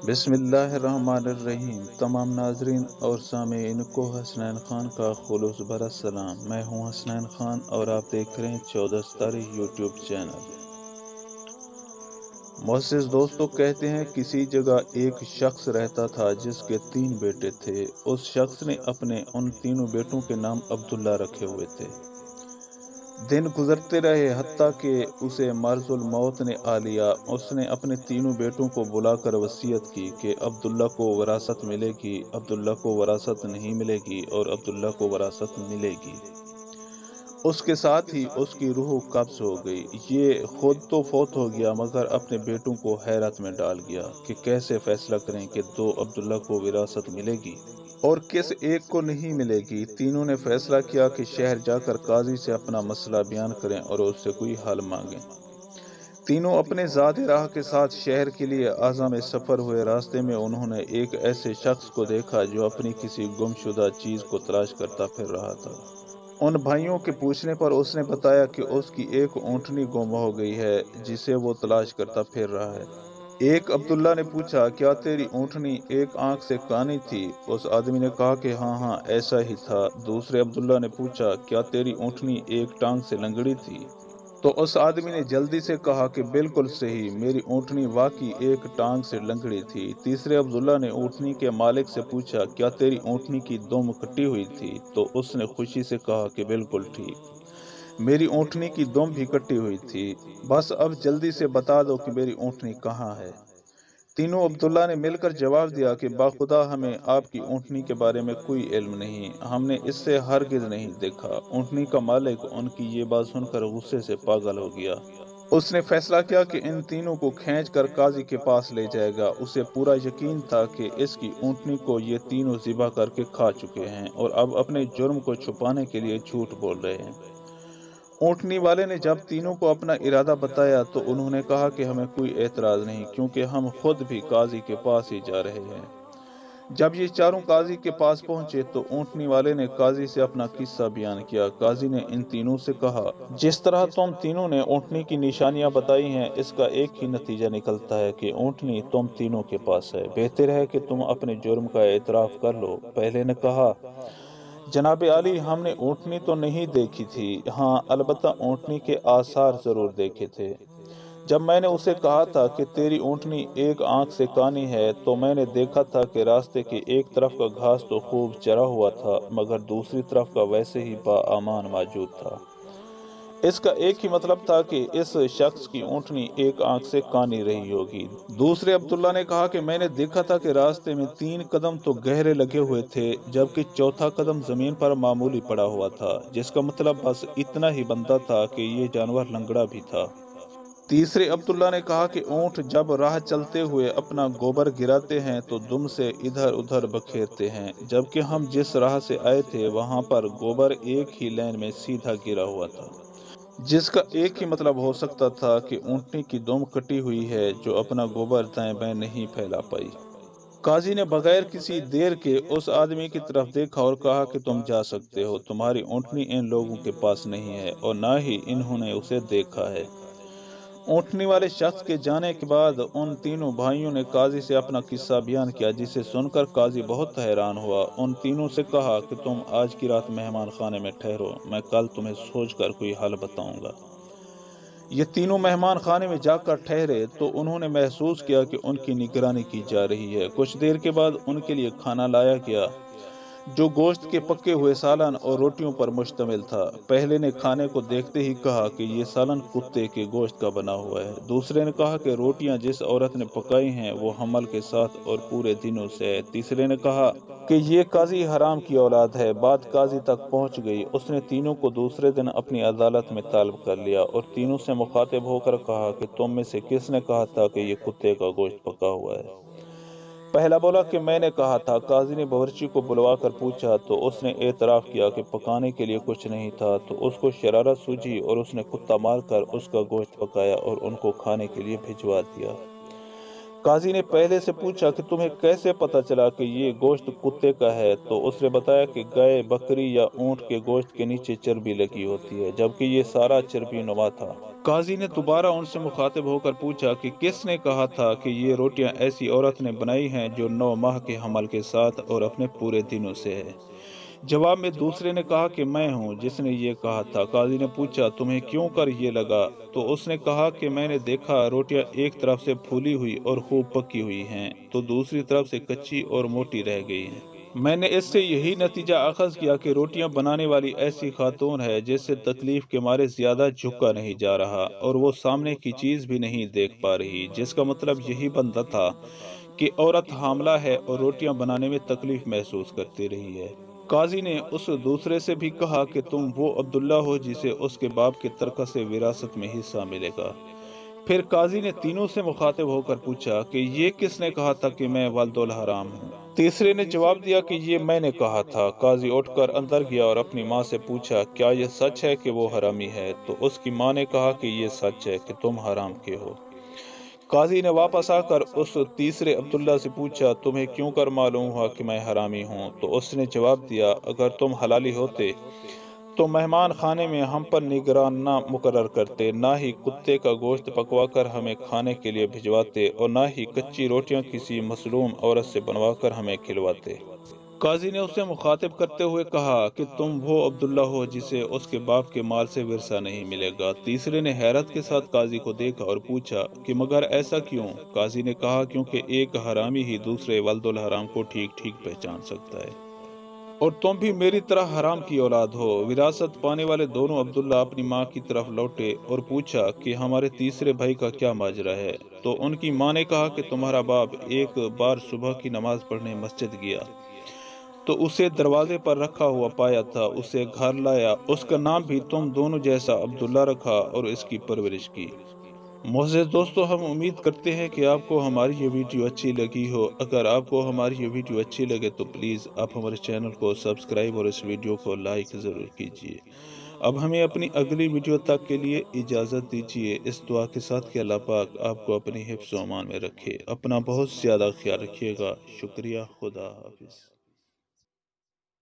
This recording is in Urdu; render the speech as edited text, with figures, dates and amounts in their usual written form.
بسم اللہ الرحمن الرحیم۔ تمام ناظرین اور سامعین کو حسنین خان کا خلوص بھرا سلام۔ میں ہوں حسنین خان اور آپ دیکھ رہے ہیں 14 ستارے یوٹیوب چینل۔ معزز دوستو، کہتے ہیں کسی جگہ ایک شخص رہتا تھا جس کے 3 بیٹے تھے۔ اس شخص نے اپنے ان تینوں بیٹوں کے نام عبداللہ رکھے ہوئے تھے۔ دن گزرتے رہے حتیٰ کہ اسے مرض الموت نے آ لیا۔ اس نے اپنے تینوں بیٹوں کو بلا کر وصیت کی کہ عبداللہ کو وراثت ملے گی، عبداللہ کو وراثت نہیں ملے گی اور عبداللہ کو وراثت ملے گی۔ اس کے ساتھ ہی اس کی روح قبض ہو گئی۔ یہ خود تو فوت ہو گیا مگر اپنے بیٹوں کو حیرت میں ڈال گیا کہ کیسے فیصلہ کریں کہ 2 عبداللہ کو وراثت ملے گی اور کس ایک کو نہیں ملے گی۔ تینوں نے فیصلہ کیا کہ شہر جا کر قاضی سے اپنا مسئلہ بیان کریں اور اس سے کوئی حل مانگیں۔ تینوں اپنے ذات راہ کے ساتھ شہر کے لیے عازم سفر ہوئے۔ راستے میں انہوں نے ایک ایسے شخص کو دیکھا جو اپنی کسی گم شدہ چیز کو تلاش کرتا پھر رہا تھا۔ ان بھائیوں کے پوچھنے پر اس نے بتایا کہ اس کی ایک اونٹنی گم ہو گئی ہے جسے وہ تلاش کرتا پھر رہا ہے۔ ایک عبداللہ نے پوچھا، کیا تیری اونٹنی ایک آنکھ سے کانی تھی؟ اس آدمی نے کہا کہ ہاں ہاں ایسا ہی تھا۔ دوسرے عبداللہ نے پوچھا، کیا تیری اونٹنی ایک ٹانگ سے لنگڑی تھی؟ تو اس آدمی نے جلدی سے کہا کہ بالکل صحیح، میری اونٹنی واقعی ایک ٹانگ سے لنگڑی تھی۔ تیسرے عبداللہ نے اونٹنی کے مالک سے پوچھا، کیا تیری اونٹنی کی دم کٹی ہوئی تھی؟ تو اس نے خوشی سے کہا کہ بالکل ٹھیک، میری اونٹنی کی دم بھی کٹی ہوئی تھی، بس اب جلدی سے بتا دو کہ میری اونٹنی کہاں ہے۔ تینوں عبداللہ نے مل کر جواب دیا کہ باخدا ہمیں آپ کی اونٹنی کے بارے میں کوئی علم نہیں، ہم نے اس سے ہرگز نہیں دیکھا۔ اونٹنی کا مالک ان کی یہ بات سن کر غصے سے پاگل ہو گیا۔ اس نے فیصلہ کیا کہ ان تینوں کو کھینچ کر قاضی کے پاس لے جائے گا۔ اسے پورا یقین تھا کہ اس کی اونٹنی کو یہ تینوں ذبح کر کے کھا چکے ہیں اور اب اپنے جرم کو چھپانے کے لیے جھوٹ بول رہے ہیں۔ اونٹنی والے نے جب تینوں کو اپنا ارادہ بتایا تو انہوں نے کہا کہ ہمیں کوئی اعتراض نہیں، کیونکہ ہم خود بھی قاضی کے پاس ہی جا رہے ہیں۔ جب یہ چاروں قاضی کے پاس پہنچے تو اونٹنی والے نے قاضی سے اپنا قصہ بیان کیا۔ قاضی نے ان تینوں سے کہا، جس طرح تم تینوں نے اونٹنی کی نشانیاں بتائی ہیں، اس کا ایک ہی نتیجہ نکلتا ہے کہ اونٹنی تم تینوں کے پاس ہے۔ بہتر ہے کہ تم اپنے جرم کا اعتراف کر لو۔ پہلے نے کہا، جناب عالی، ہم نے اونٹنی تو نہیں دیکھی تھی، ہاں البتہ اونٹنی کے آثار ضرور دیکھے تھے۔ جب میں نے اسے کہا تھا کہ تیری اونٹنی ایک آنکھ سے کانی ہے تو میں نے دیکھا تھا کہ راستے کے ایک طرف کا گھاس تو خوب چرا ہوا تھا مگر دوسری طرف کا ویسے ہی باامان موجود تھا۔ اس کا ایک ہی مطلب تھا کہ اس شخص کی اونٹنی ایک آنکھ سے کانی رہی ہوگی۔ دوسرے عبداللہ نے کہا کہ میں نے دیکھا تھا کہ راستے میں 3 قدم تو گہرے لگے ہوئے تھے جبکہ چوتھا قدم زمین پر معمولی پڑا ہوا تھا، جس کا مطلب بس اتنا ہی بنتا تھا کہ یہ جانور لنگڑا بھی تھا۔ تیسرے عبداللہ نے کہا کہ اونٹ جب راہ چلتے ہوئے اپنا گوبر گراتے ہیں تو دم سے ادھر ادھر بکھیرتے ہیں، جبکہ ہم جس راہ سے آئے تھے وہاں پر گوبر ایک ہی لائن میں سیدھا گرا ہوا تھا، جس کا ایک ہی مطلب ہو سکتا تھا کہ اونٹنی کی دم کٹی ہوئی ہے جو اپنا گوبر دائیں بائیں نہیں پھیلا پائی۔ قاضی نے بغیر کسی دیر کے اس آدمی کی طرف دیکھا اور کہا کہ تم جا سکتے ہو، تمہاری اونٹنی ان لوگوں کے پاس نہیں ہے اور نہ ہی انہوں نے اسے دیکھا ہے۔ اونٹنی والے شخص کے جانے کے بعد ان تینوں بھائیوں نے قاضی سے اپنا قصہ بیان کیا، جسے سن کر قاضی بہت حیران ہوا۔ ان تینوں سے کہا کہ تم آج کی رات مہمان خانے میں ٹھہرو، میں کل تمہیں سوچ کر کوئی حل بتاؤں گا۔ یہ تینوں مہمان خانے میں جا کر ٹھہرے تو انہوں نے محسوس کیا کہ ان کی نگرانی کی جا رہی ہے۔ کچھ دیر کے بعد ان کے لیے کھانا لایا گیا جو گوشت کے پکے ہوئے سالن اور روٹیوں پر مشتمل تھا۔ پہلے نے کھانے کو دیکھتے ہی کہا کہ یہ سالن کتے کے گوشت کا بنا ہوا ہے۔ دوسرے نے کہا کہ روٹیاں جس عورت نے پکائی ہیں وہ حمل کے ساتھ اور پورے دنوں سے ہے۔ تیسرے نے کہا کہ یہ قاضی حرام کی اولاد ہے۔ بات قاضی تک پہنچ گئی۔ اس نے تینوں کو دوسرے دن اپنی عدالت میں طلب کر لیا اور تینوں سے مخاطب ہو کر کہا کہ تم میں سے کس نے کہا تھا کہ یہ کتے کا گوشت پکا ہوا ہے؟ پہلا بولا کہ میں نے کہا تھا۔ قاضی نے باورچی کو بلوا کر پوچھا تو اس نے اعتراف کیا کہ پکانے کے لیے کچھ نہیں تھا، تو اس کو شرارت سوجھی اور اس نے کتا مار کر اس کا گوشت پکایا اور ان کو کھانے کے لیے بھجوا دیا۔ قاضی نے پہلے سے پوچھا کہ تمہیں کیسے پتہ چلا کہ یہ گوشت کتے کا ہے؟ تو اس نے بتایا کہ گائے، بکری یا اونٹ کے گوشت کے نیچے چربی لگی ہوتی ہے، جبکہ یہ سارا چربی نما تھا۔ قاضی نے دوبارہ ان سے مخاطب ہو کر پوچھا کہ کس نے کہا تھا کہ یہ روٹیاں ایسی عورت نے بنائی ہیں جو 9 ماہ کے حمل کے ساتھ اور اپنے پورے دنوں سے ہے؟ جواب میں دوسرے نے کہا کہ میں ہوں جس نے یہ کہا تھا۔ قاضی نے پوچھا تمہیں کیوں کر یہ لگا؟ تو اس نے کہا کہ میں نے دیکھا روٹیاں ایک طرف سے پھولی ہوئی اور خوب پکی ہوئی ہیں تو دوسری طرف سے کچی اور موٹی رہ گئی ہیں۔ میں نے اس سے یہی نتیجہ اخذ کیا کہ روٹیاں بنانے والی ایسی خاتون ہے جس سے تکلیف کے مارے زیادہ جھکا نہیں جا رہا اور وہ سامنے کی چیز بھی نہیں دیکھ پا رہی، جس کا مطلب یہی بنتا تھا کہ عورت حاملہ ہے اور روٹیاں بنانے میں تکلیف محسوس کرتی رہی ہے۔ قاضی نے اس دوسرے سے بھی کہا کہ تم وہ عبداللہ ہو جسے اس کے باپ کے ترکہ سے وراثت میں حصہ ملے گا۔ پھر قاضی نے تینوں سے مخاطب ہو کر پوچھا کہ یہ کس نے کہا تھا کہ میں والد الحرام ہوں؟ تیسرے نے جواب دیا کہ یہ میں نے کہا تھا۔ قاضی اٹھ کر اندر گیا اور اپنی ماں سے پوچھا کیا یہ سچ ہے کہ وہ حرامی ہے؟ تو اس کی ماں نے کہا کہ یہ سچ ہے کہ تم حرام کے ہو۔ قاضی نے واپس آ کر اس تیسرے عبداللہ سے پوچھا تمہیں کیوں کر معلوم ہوا کہ میں حرامی ہوں؟ تو اس نے جواب دیا اگر تم حلالی ہوتے تو مہمان خانے میں ہم پر نگران نہ مقرر کرتے، نہ ہی کتے کا گوشت پکوا کر ہمیں کھانے کے لیے بھجواتے اور نہ ہی کچی روٹیاں کسی مظلوم عورت سے بنوا کر ہمیں کھلواتے۔ قاضی نے اسے مخاطب کرتے ہوئے کہا کہ تم وہ عبداللہ ہو جسے اس کے باپ کے مال سے ورثہ نہیں ملے گا۔ تیسرے نے حیرت کے ساتھ قاضی کو دیکھا اور پوچھا کہ مگر ایسا کیوں؟ قاضی نے کہا کیونکہ ایک حرامی ہی دوسرے ولد الحرام کو ٹھیک ٹھیک پہچان سکتا ہے، اور تم بھی میری طرح حرام کی اولاد ہو۔ وراثت پانے والے دونوں عبداللہ اپنی ماں کی طرف لوٹے اور پوچھا کہ ہمارے تیسرے بھائی کا کیا ماجرا ہے؟ تو ان کی ماں نے کہا کہ تمہارا باپ ایک بار صبح کی نماز پڑھنے مسجد گیا تو اسے دروازے پر رکھا ہوا پایا تھا، اسے گھر لایا، اس کا نام بھی تم دونوں جیسا عبداللہ رکھا اور اس کی پرورش کی۔ معزز دوستو، ہم امید کرتے ہیں کہ آپ کو ہماری یہ ویڈیو اچھی لگی ہو۔ اگر آپ کو ہماری یہ ویڈیو اچھی لگے تو پلیز آپ ہمارے چینل کو سبسکرائب اور اس ویڈیو کو لائک ضرور کیجیے۔ اب ہمیں اپنی اگلی ویڈیو تک کے لیے اجازت دیجیے، اس دعا کے ساتھ کہ اللہ پاک آپ کو اپنی حفظ و امان میں رکھے۔ اپنا بہت زیادہ خیال رکھیے گا۔ شکریہ۔ خدا حافظ۔